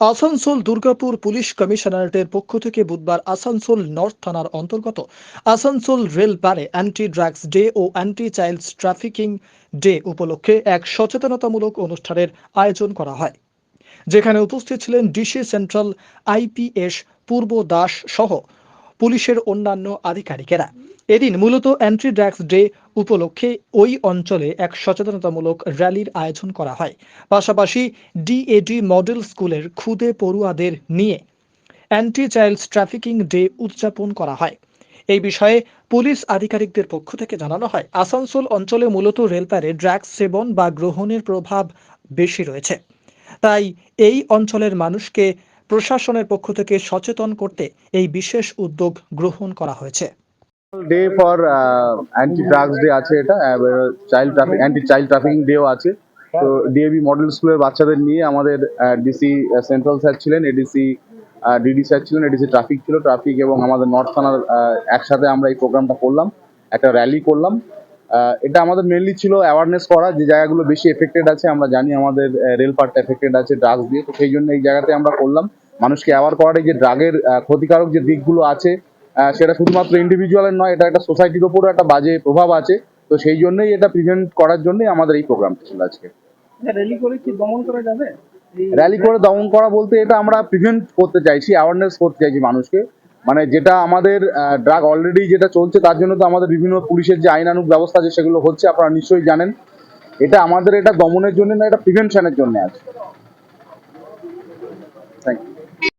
Asansol Durgapur police কমিশনারেটের পক্ষ থেকে বুধবার আসানসোল নর্থ থানার অন্তর্গত আসানসোল রেল পারে অ্যান্টি ড্রাগস ডে ও অ্যান্টি চাইল্ড ট্রাফিকিং ডে উপলক্ষে এক সচেতনতামূলক অনুষ্ঠানের আয়োজন করা হয়, যেখানে উপস্থিত ছিলেন ডিসি সেন্ট্রাল আইপিএস পূর্ব দাস সহ পুলিশের অন্যান্য আধিকারিকেরা। এদিন মূলত অ্যান্টি ড্রাগস ডে উপলক্ষে ওই অঞ্চলে এক সচেতনতামূলক র্যালির আয়োজন করা হয়। পাশাপাশি ডিএডি মডেল স্কুলের খুদে পড়ুয়াদের নিয়ে অ্যান্টি চাইল্ড ট্রাফিকিং ডে উদযাপন করা হয়। এই বিষয়ে পুলিশ আধিকারিকদের পক্ষ থেকে জানানো হয়, আসানসোল অঞ্চলে মূলত রেলপারে ড্রাগস সেবন বা গ্রহণের প্রভাব বেশি রয়েছে। তাই এই অঞ্চলের মানুষকে প্রশাসনের পক্ষ থেকে সচেতন করতে এই বিশেষ উদ্যোগ গ্রহণ করা হয়েছে। Day for anti drugs day আছে, এটা child traffic anti child trafficking ডেও আছে। তো ডিএবি মডেল স্কুলের বাচ্চাদের নিয়ে আমাদের ডিসি সেন্ট্রাল স্যার ছিলেন, এডিসি ডিডি স্যার ছিলেন, এডিসি ট্রাফিক ছিল, ট্রাফিক এবং আমাদের নর্থ থানার একসাথে আমরা এই প্রোগ্রামটা করলাম, একটা র্যালি করলাম। এটা আমাদের মেনলি ছিল অ্যাওয়ারনেস করা, যে জায়গাগুলো বেশি এফেক্টেড আছে। আমরা জানি আমাদের রেল পার্টটা এফেক্টেড আছে ড্রাগস দিয়ে, তো সেই জন্য এই জায়গাতে আমরা করলাম মানুষকে অ্যাওয়ার করার, যে ড্রাগের ক্ষতিকারক যে দিকগুলো আছে সেটা শুধুমাত্র ইন্ডিভিজুয়ালের নয়, এটা একটা সোসাইটির উপরও একটা বাজে প্রভাব আছে। তো সেই জন্যই এটা প্রিভেন্ট করার জন্যই আমাদের এই প্রোগ্রামটা ছিল আজকে। র্যালি করে কি দমন করা যাবে? র্যালি করে দমন করা বলতে এটা আমরা প্রিভেন্ট করতে চাইছি, অ্যাওয়ারনেস করতে চাইছি মানুষকে। মানে যেটা আমাদের ড্রাগ অলরেডি যেটা চলছে, তার জন্য তো আমাদের বিভিন্ন পুলিশের যে আইনানুগ ব্যবস্থা আছে সেগুলো হচ্ছে, আপনারা নিশ্চয়ই জানেন। এটা আমাদের এটা দমনের জন্য না, এটা প্রিভেনশনের জন্য আছে। Thank you.